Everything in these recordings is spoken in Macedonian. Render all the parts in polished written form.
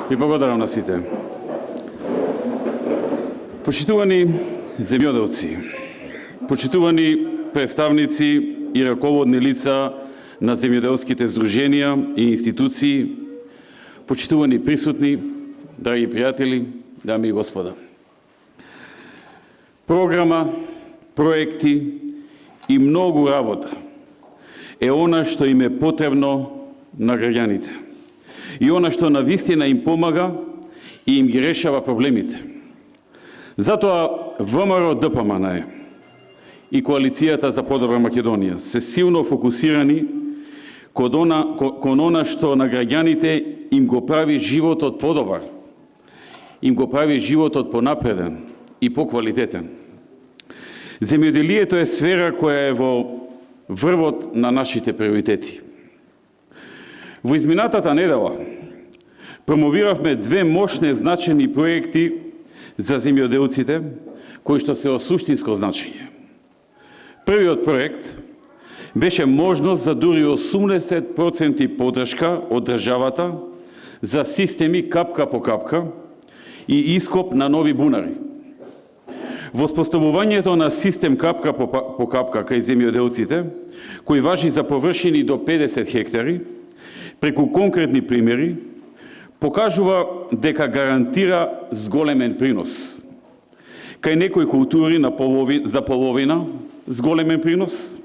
Ви благодарам на сите. Почитувани земјоделци, почитувани представници и раководни лица на земјоделските здруженија и институции, почитувани присутни, драги пријатели, дами и господа. Програма, проекти и многу работа е она што им е потребно на граѓаните и она што навистина им помага и им ги решава проблемите. Затоа ВМРО ДПМН и Коалицијата за подобра Македонија се силно фокусирани кон она што на граѓаните им го прави животот подобар, им го прави животот понапреден и поквалитетен. Земјоделието е сфера која е во врвот на нашите приоритети. Во изминатата недела промовиравме две мощни значени проекти за земјоделците, кои што се од суштинско значење. Првиот проект беше можност за дури 80% поддршка од државата за системи капка по капка и ископ на нови бунари. Воспоставувањето на систем капка по капка кај земјоделците, кој важи за површини до 50 хектари, преку конкретни примери, покажува дека гарантира зголемен принос. Кај некои култури за половина зголемен принос,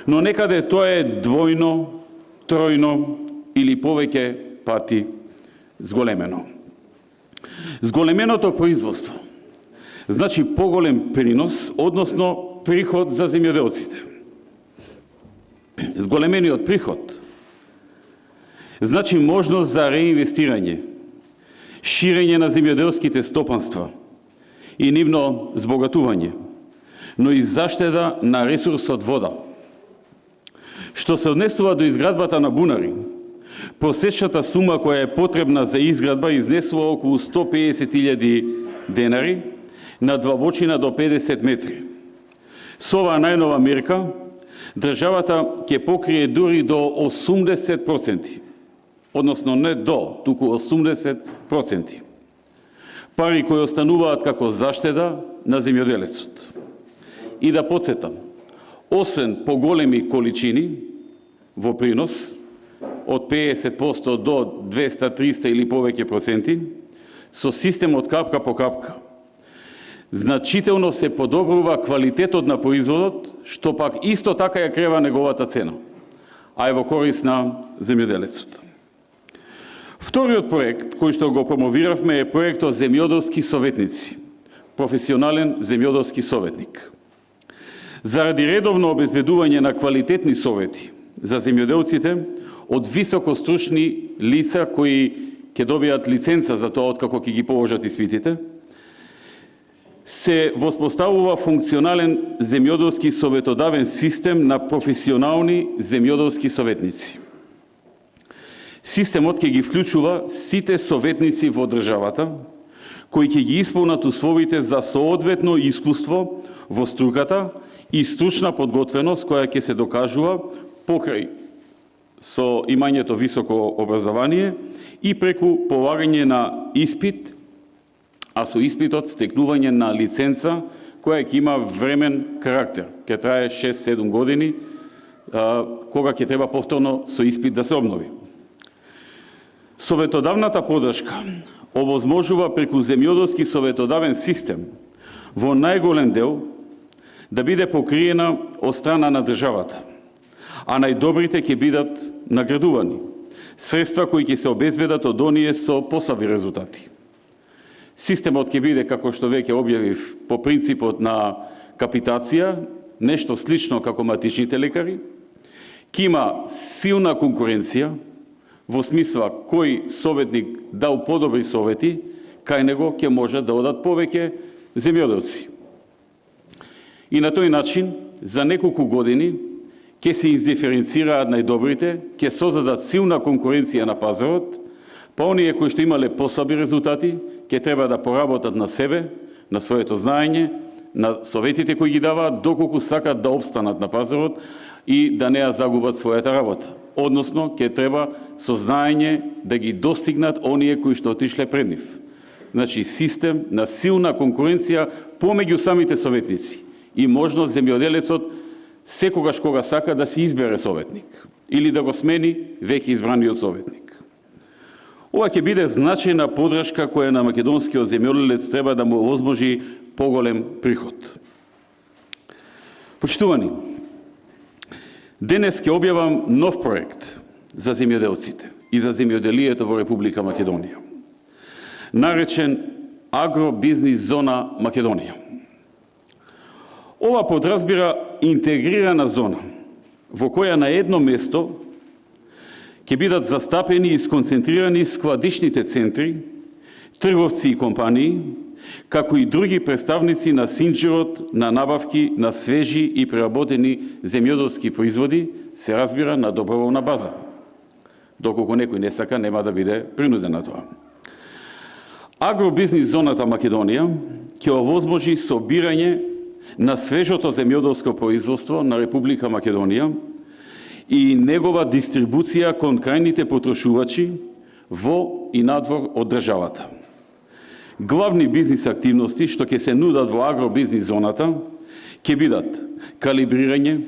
но некаде тоа е двојно, тројно или повеќе пати зголемено. Зголеменото производство значи поголем принос, односно приход за земјоделците. Зголемениот приход значи можност за реинвестирање, ширење на земјоделските стопанства и нивно збогатување, но и заштеда на ресурсот вода. Што се однесува до изградбата на бунари, просечната сума која е потребна за изградба изнесува околу 150.000 денари на длабочина до 50 метри. Со оваа најнова мерка, државата ќе покрие дури до 80%, односно не до, туку 80%. Пари кои остануваат како заштеда на земјоделецот. И да подсетам, освен поголеми количини во принос, од 50% до 200, 300 или повеќе проценти, со системот капка по капка, значително се подобрува квалитетот на производот, што пак исто така ја крева неговата цена, а е во корис на земјоделецот. Вториот проект, кој што го промовиравме, е проектот земјоделски советници, професионален земјоделски советник. Заради редовно обезбедување на квалитетни совети за земјоделците од високостручни лица кои ќе добијат лиценца за тоа откако ќе ги положат испитите, се воспоставува функционален земјоделски советодавен систем на професионални земјоделски советници. Системот ќе ги вклучува сите советници во државата, кои ќе ги исполнат условите за соодветно искуство во струката и стручна подготвеност која ќе се докажува покрај со имањето високо образование и преку полагање на испит, а со испитот стекнување на лиценца која ќе има времен карактер, ќе трае 6-7 години, кога ќе треба повторно со испит да се обнови. Советодавната поддршка овозможува преку земјоделски советодавен систем во најголем дел да биде покриена од страна на државата, а најдобрите ќе бидат наградувани, средства кои ќе се обезбедат од оние со послаби резултати. Системот ќе биде, како што веќе објавив, по принципот на капитација, нешто слично како матичните лекари, ќе има силна конкуренција, во смисла кој советник дал подобри совети, кај него ќе може да одат повеќе земјоделци. И на тој начин, за неколку години, ќе се издиференцираат најдобрите, ќе создадат силна конкуренција на пазарот, па оние кои што имале послаби резултати, ќе треба да поработат на себе, на своето знаење, на советите кои ги даваат, доколку сакат да обстанат на пазарот и да не ја загубат својата работа. Односно, ќе треба со знаење да ги достигнат оние кои што отишле пред нив. Значи, систем на силна конкуренција помеѓу самите советници и можност земјоделецот секогаш кога сака да си избере советник или да го смени веќе избраниот советник. Ова ќе биде значајна подршка која на македонскиот земјоделец треба да му овозможи поголем приход. Почитувани, денес ќе објавам нов проект за земјоделците и за земјоделието во Република Македонија, наречен Агробизнис зона Македонија. Ова подразбира интегрирана зона, во која на едно место ќе бидат застапени и сконцентрирани складишните центри, трговци и компании, како и други представници на синџирот на набавки на свежи и преработени земјоделски производи, се разбира на доброволна база. Доколку некој не сака, нема да биде принуден на тоа. Агробизнис зоната Македонија ќе овозможи собирање на свежото земјоделско производство на Република Македонија и негова дистрибуција кон крајните потрошувачи во и надвор од државата. Главни бизнис активности што ќе се нудат во агробизнис зоната ќе бидат калибрирање,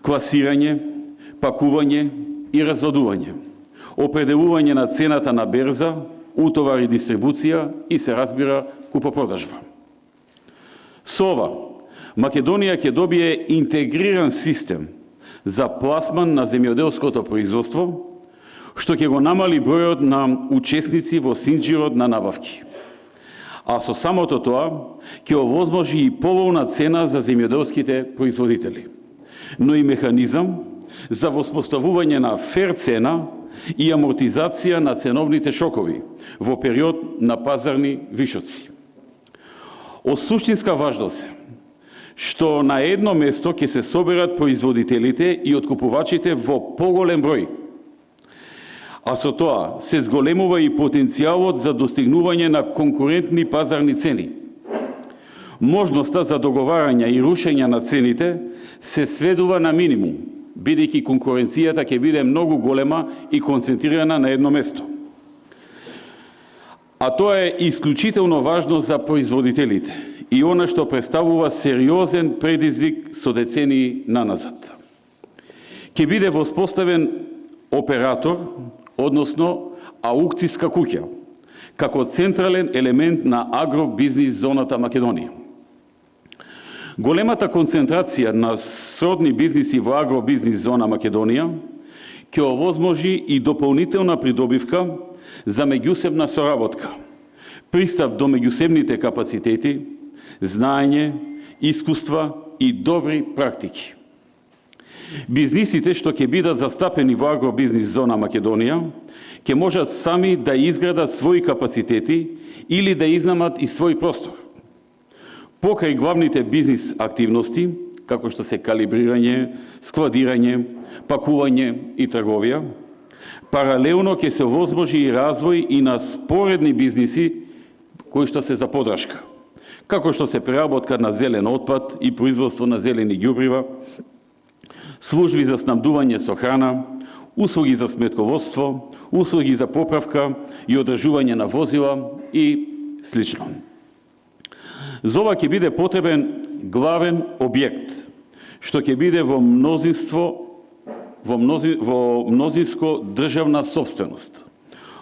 класирање, пакување и разводување, определување на цената на берза, утовар и дистрибуција и се разбира купопродажба. Со ова, Македонија ќе добие интегриран систем за пласман на земјоделското производство, што ќе го намали бројот на учесници во синџирот на набавки. А со самото тоа ќе овозможи и поволна цена за земјоделските производители, но и механизам за воспоставување на фер цена и амортизација на ценовните шокови во период на пазарни вишоци. Од суштинска важност е што на едно место ќе се соберат производителите и откупувачите во поголем број, а со тоа се зголемува и потенцијалот за достигнување на конкурентни пазарни цени. Можноста за договарање и рушење на цените се сведува на минимум, бидејќи конкуренцијата ќе биде многу голема и концентрирана на едно место. А тоа е исклучително важно за производителите и она што представува сериозен предизвик со децении наназад. Ќе биде воспоставен оператор, односно аукцијска куќа, како централен елемент на агробизнис зоната Македонија. Големата концентрација на сродни бизниси во агробизнис зона Македонија ќе овозможи и дополнителна придобивка за меѓусебна соработка, пристап до меѓусебните капацитети, знаење, искуства и добри практики. Бизнисите што ќе бидат застапени во агробизнис зона Македонија ќе можат сами да изградат своји капацитети или да изнамат и свој простор. Покрај главните бизнис активности, како што се калибрирање, складирање, пакување и трговија, паралелно ќе се овозможи и развој и на споредни бизниси кои што се за подршка, како што се преработка на зелен отпад и производство на зелени ѓубрива, служби за снабдување со храна, услуги за сметководство, услуги за поправка и одржување на возила и слично. За ова ќе биде потребен главен објект, што ќе биде во мнозинско државна собственост,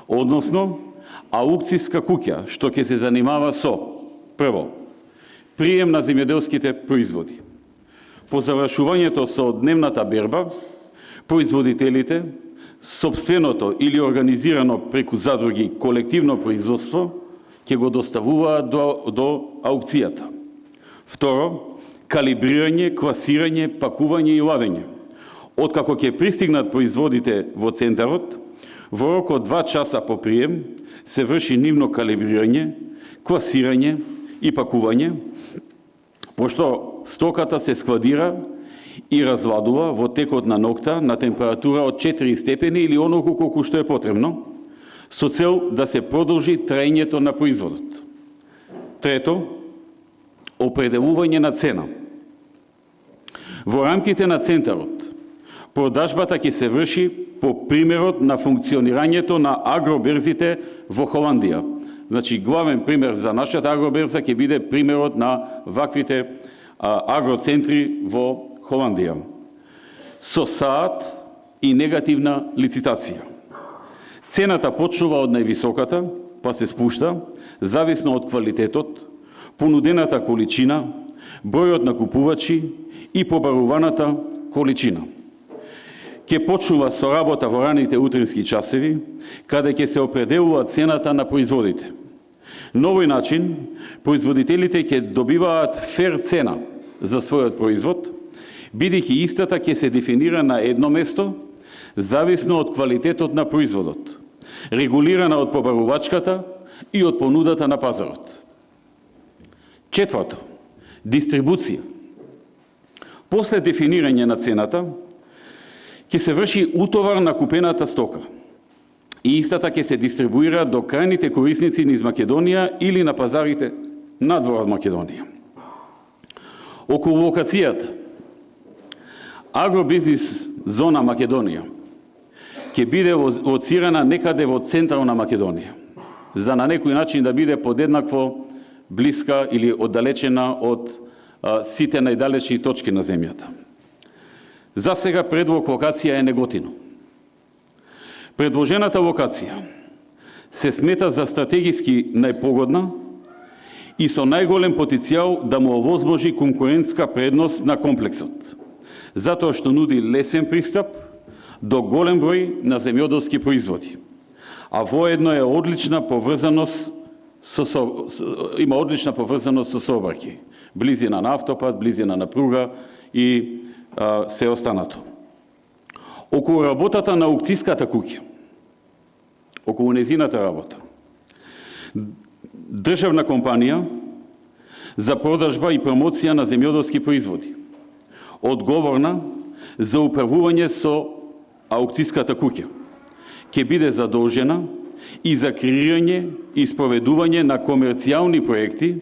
односно аукцијска куќа, што ќе се занимава со прво, прием на земјоделските производи. По завршувањето со дневната берба, производителите, сопственото или организирано преку задруги колективно производство ќе го доставуваат до аукцијата. Второ, калибрирање, класирање, пакување и ладење. Откако ќе пристигнат производите во центарот, во рок од 2 часа по прием се врши нивно калибрирање, класирање и пакување, пошто стоката се складира и развладува во текот на ноќта на температура од 4 степени или онолку колку што е потребно, со цел да се продолжи траењето на производот. Трето, определување на цена. Во рамките на центарот, продажбата ќе се врши по примерот на функционирањето на агроберзите во Холандија. Значи, главен пример за нашата агроберза ќе биде примерот на ваквите агроцентри во Холандија. Со саат и негативна лицитација. Цената почнува од највисоката, па се спушта, зависно од квалитетот, понудената количина, бројот на купувачи и побаруваната количина. Ке почнува со работа во раните утрински часови, каде ќе се определува цената на производите. На овој начин, производителите ќе добиваат фер цена за својот производ, бидејќи истата ќе се дефинира на едно место, зависно од квалитетот на производот, регулирана од побарувачката и од понудата на пазарот. Четврто, дистрибуција. После дефинирање на цената, ќе се врши утовар на купената стока и истата ќе се дистрибуира до крајните корисници низ Македонија или на пазарите надвор од Македонија. Околу локацијата, агробизнис зона Македонија ќе биде лоцирана некаде во централна Македонија, за на некој начин да биде подеднакво блиска или оддалечена од сите најдалечни точки на земјата. За сега предлог локација е Неготино. Предложената локација се смета за стратегиски најпогодна и со најголем потенцијал да му овозможи конкурентска предност на комплексот, затоа што нуди лесен пристап до голем број на земјоделски производи, а воедно е одлична поврзаност има одлична поврзаност со сообраќај, близина на автопат, близина на пруга и се останато. Околу работата на аукцијската куќа, околу незината работа, државна компанија за продажба и промоција на земјоделски производи, одговорна за управување со аукцијската куќа, ќе биде задолжена и за креирање и спроведување на комерцијални проекти,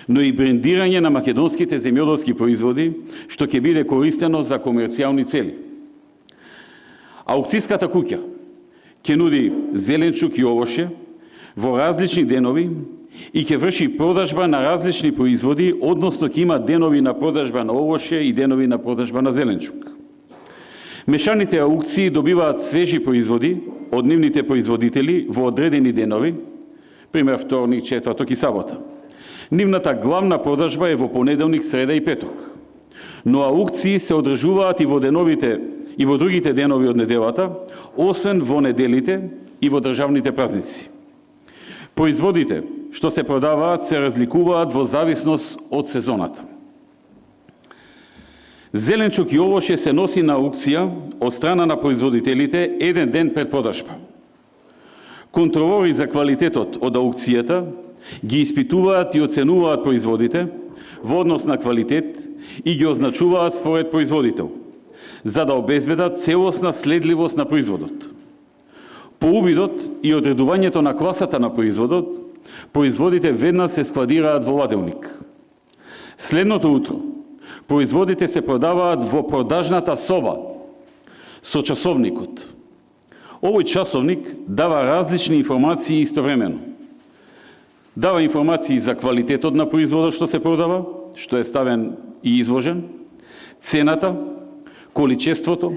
но и брендирање на македонските земјоделски производи, што ќе биде користено за комерцијални цели. Аукцијската куќа ќе нуди зеленчук и овоше во различни денови и ќе врши продажба на различни производи, односно ќе има денови на продажба на овоше и денови на продажба на зеленчук. Мешаните аукции добиваат свежи производи од нивните производители во одредени денови, пример вторник, четврток и сабота. Нивната главна продажба е во понеделник, среда и петок. Но аукции се одржуваат и во деновите и во другите денови од неделата, освен во неделите и во државните празници. Производите што се продаваат се разликуваат во зависност од сезоната. Зеленчук и овоше се носи на аукција од страна на производителите еден ден пред продажба. Контролори за квалитетот од аукцијата ги испитуваат и оценуваат производите во однос на квалитет и ги означуваат според производител, за да обезбедат целосна следливост на производот. По увидот и одредувањето на класата на производот, производите веднаш се складираат во ладилник. Следното утро, производите се продаваат во продажната соба со часовникот. Овој часовник дава различни информации истовремено. Дава информации за квалитетот на производот што се продава, што е ставен и изложен, цената, количеството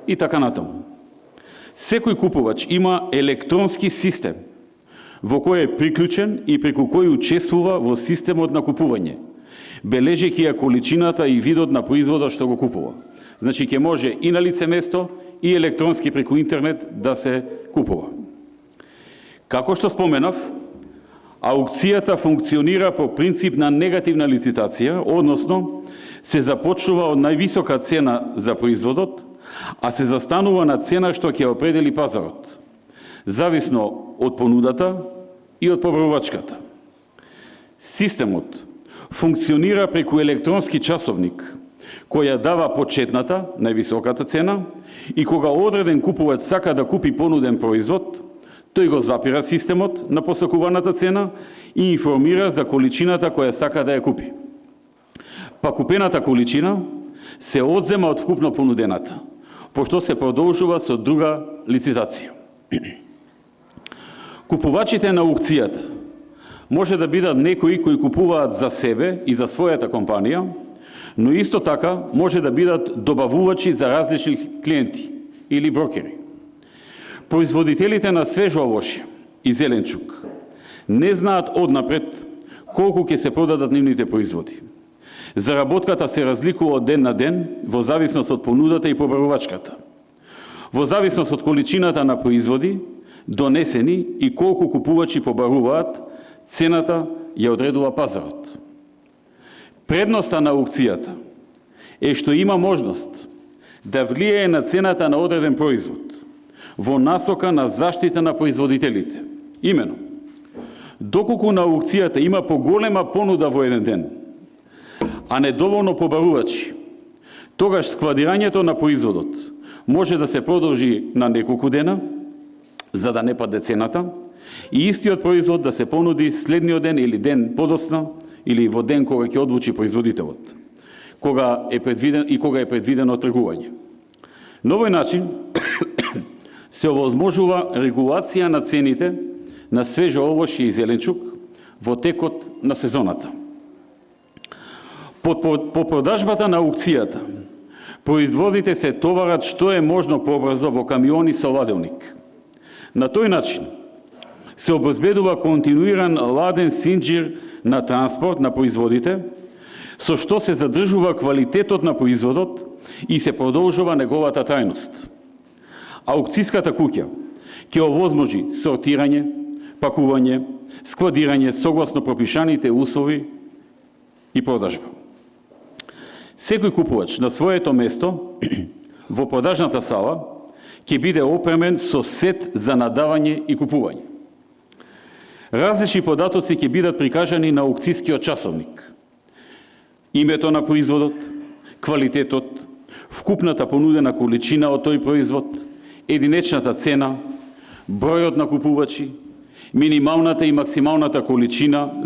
и така натаму. Секој купувач има електронски систем во кој е приклучен и преку кој учествува во системот на купување, бележејќи ја количината и видот на производот што го купува. Значи ќе може и на лице место и електронски преку интернет да се купува. Како што споменав, аукцијата функционира по принцип на негативна лицитација, односно се започнува од највисока цена за производот, а се застанува на цена што ќе определи пазарот, зависно од понудата и од побарувачката. Системот функционира преку електронски часовник, која дава почетната, највисоката цена, и кога одреден купувач сака да купи понуден производ, тој го запира системот на посакуваната цена и информира за количината која сака да ја купи. Па купената количина се одзема од вкупно понудената, пошто се продолжува со друга лицитација. Купувачите на аукцијата може да бидат некои кои купуваат за себе и за својата компанија, но исто така може да бидат добавувачи за различни клиенти или брокери. Производителите на свежо овошје и зеленчук не знаат однапред колку ќе се продадат нивните производи. Заработката се разликува од ден на ден во зависност од понудата и побарувачката. Во зависност од количината на производи донесени и колку купувачи побаруваат, цената ја одредува пазарот. Предноста на аукцијата е што има можност да влијае на цената на одреден производ во насока на заштита на производителите. Имено, доколку на аукцијата има поголема понуда во еден ден, а недоволно побарувачи, тогаш складирањето на производот може да се продолжи на неколку дена, за да не падне цената, и истиот производ да се понуди следниот ден или ден подоцна, или во ден кога ќе одлучи производителот, кога е предвидено тргување. На овој начин се овозможува регулација на цените на свежо овошје и зеленчук во текот на сезоната. По продажбата на аукцијата, производите се товарат што е можно побрзо во камиони со ладилник. На тој начин се обезбедува континуиран ладен синџир на транспорт на производите, со што се задржува квалитетот на производот и се продолжува неговата трајност. Аукцијската куќа ќе овозможи сортирање, пакување, складирање согласно пропишаните услови и продажба. Секој купувач на своето место во продажната сала ќе биде опремен со сет за надавање и купување. Различни податоци ќе бидат прикажани на аукцијскиот часовник. Името на производот, квалитетот, вкупната понудена количина од тој производ, единечната цена, бројот на купувачи, минималната и максималната количина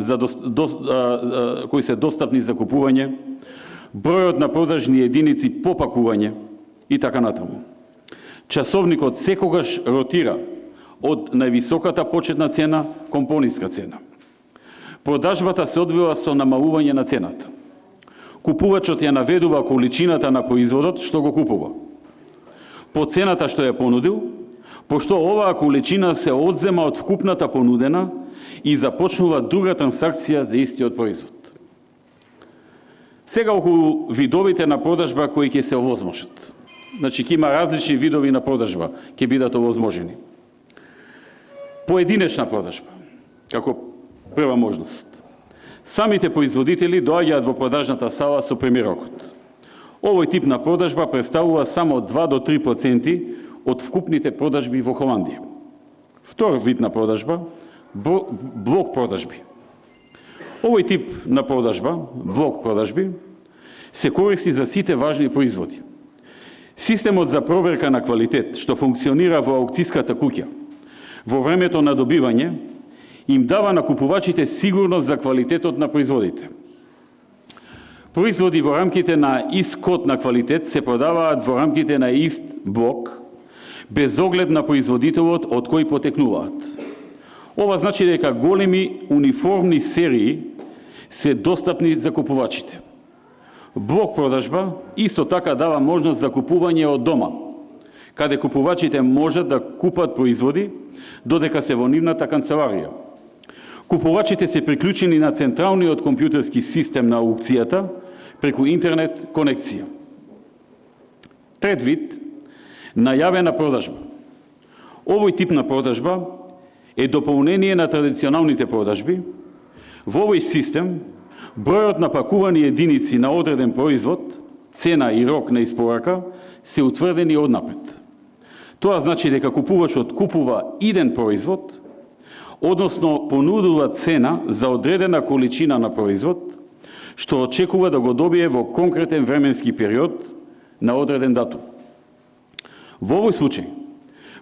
кои се достапни за купување, бројот на продажни единици по пакување и така натаму. Часовникот секогаш ротира од највисоката почетна цена кон пониска цена. Продажбата се одвива со намалување на цената. Купувачот ја наведува количината на производот што го купува, по цената што ја понудил, пошто оваа количина се одзема од вкупната понудена и започнува друга трансакција за истиот производ. Сега околу видовите на продажба кои ќе се овозможат. Значи, ќе има различни видови на продажба, ќе бидат овозможени. Поединечна продажба, како прва можност. Самите производители доаѓаат во продажната сала со премиерокот. Овој тип на продажба представува само 2 до 3% од вкупните продажби во Холандија. Втор вид на продажба – блок продажби. Овој тип на продажба, блок продажби, се користи за сите важни производи. Системот за проверка на квалитет, што функционира во аукцијската куќа, во времето на добивање, им дава на купувачите сигурност за квалитетот на производите. Производи во рамките на ист код на квалитет се продаваат во рамките на ист блок, без оглед на производителот од кој потекнуваат. Ова значи дека големи униформни серии се достапни за купувачите. Блок продажба исто така дава можност за купување од дома, каде купувачите можат да купат производи додека се во нивната канцеларија. Купувачите се приклучени на централниот компјутерски систем на аукцијата преку интернет конекција. Трет вид – најавена продажба. Овој тип на продажба е дополнение на традиционалните продажби. Во овој систем, бројот на пакувани единици на одреден производ, цена и рок на испорака се утврдени однапред. Тоа значи дека купувачот купува иден производ, односно понудува цена за одредена количина на производ, што очекува да го добие во конкретен временски период на одреден датум. Во овој случај,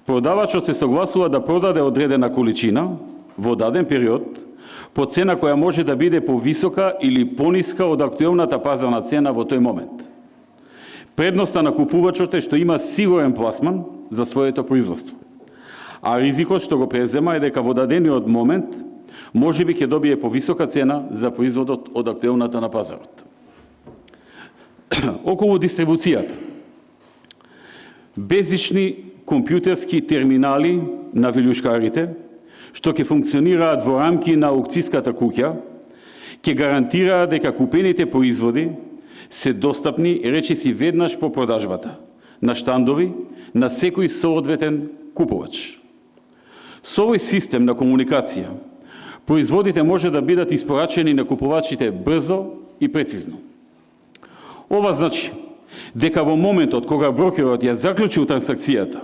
продавачот се согласува да продаде одредена количина во даден период по цена која може да биде повисока или пониска од актуелната пазарна цена во тој момент. Предноста на купувачот е што има сигурен пласман за своето производство. А ризикот што го презема е дека во дадениот момент можеби ќе добие повисока цена за производот од актуелната на пазарот. Околу дистрибуцијата. Безични компјутерски терминали на вилјушкарите, што ќе функционираат во рамки на аукцијската куќа, ќе гарантираат дека купените производи се достапни речиси веднаш по продажбата, на штандови, на секој соодветен купувач. Со овој систем на комуникација, производите може да бидат испорачени на купувачите брзо и прецизно. Ова значи дека во моментот кога брокерот ја заклучил трансакцијата,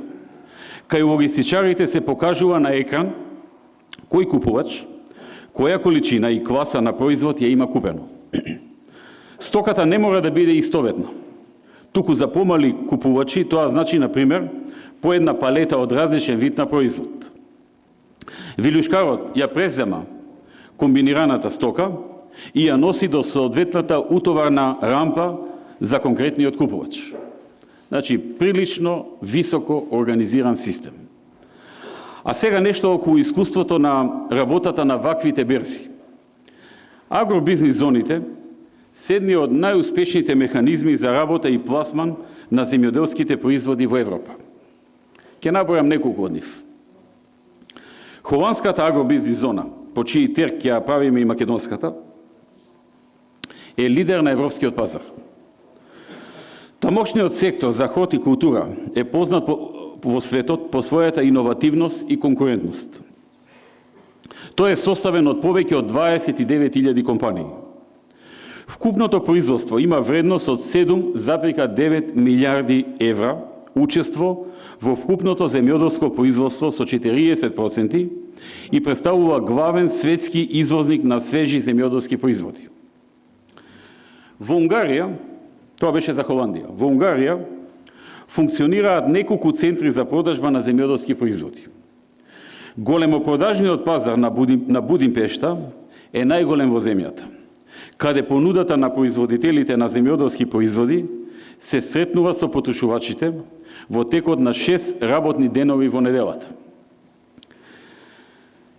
кај логистичарите се покажува на екран кој купувач, која количина и класа на производ ја има купено. Стоката не мора да биде истоветна. Туку за помали купувачи тоа значи, например, по една палета од различен вид на производ. Вилјушкарот ја презема комбинираната стока и ја носи до соодветната утоварна рампа за конкретниот купувач. Значи, прилично високо организиран систем. А сега нешто околу искуството на работата на ваквите берзи. Агробизнис зоните се едни од најуспешните механизми за работа и пласман на земјоделските производи во Европа. Ќе набројам неколку од нив. Холандската агробизнис зона, по чиј терк ја правиме и македонската, е лидер на европскиот пазар. Тамошниот сектор за ход и култура е познат во светот по својата иновативност и конкурентност. Тој е составен од повеќе од 29.000 компании. Вкупното производство има вредност од 7,9 милиарди евра, учество во вкупното земјоделско производство со 40% и представува главен светски извозник на свежи земјоделски производи. Во Унгарија, тоа беше за Холандија, во Унгарија функционираат неколку центри за продажба на земјоделски производи. Големопродажниот пазар на Будимпешта е најголем во земјата, каде понудата на производителите на земјоделски производи се сретнува со потрошувачите во текот на 6 работни денови во неделата.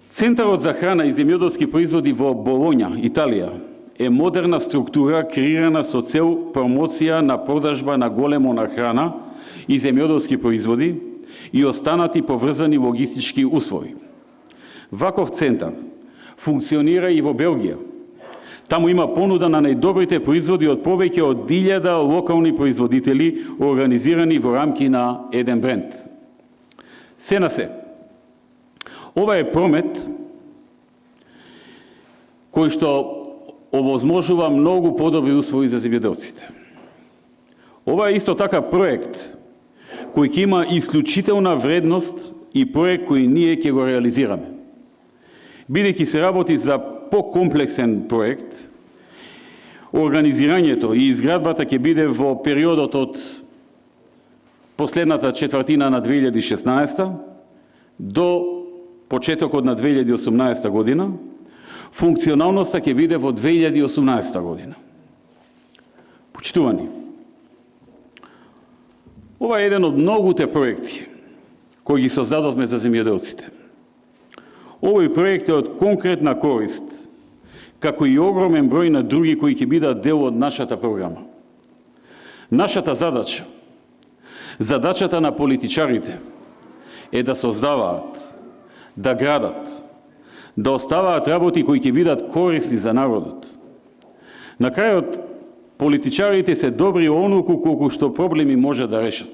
Центарот за храна и земјоделски производи во Болоња, Италија, е модерна структура креирана со цел промоција на продажба на големо на храна и земјоделски производи и останати поврзани логистички услови. Ваков центар функционира и во Белгија. Таму има понуда на најдобрите производи од повеќе од 1000 локални производители организирани во рамки на еден бренд. Се на се. Ова е промет кој што овозможува многу подобри услови за земјоделците. Ова е исто така проект кој ќе има исклучителна вредност и проект кој ние ќе го реализираме. Бидејќи се работи за покомплексен проект, организирањето и изградбата ќе биде во периодот од последната четвртина на 2016 до почетокот на 2018 година, функционалноста ќе биде во 2018 година. Почитувани, ова е еден од многуте проекти кои ги создадовме за земјоделците. Овој проект е од конкретна корист, како и огромен број на други кои ќе бидат дел од нашата програма. Нашата задача, задачата на политичарите е да создаваат, да градат, да оставаат работи кои ќе бидат корисни за народот. На крајот, политичарите се добри онолку колку што проблеми може да решат.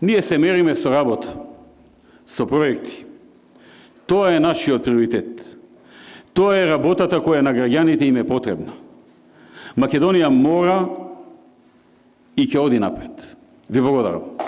Ние се мериме со работа, со проекти. Тоа е нашиот приоритет. Тоа е работата која на граѓаните им е потребна. Македонија мора и ќе оди напред. Ви благодарам.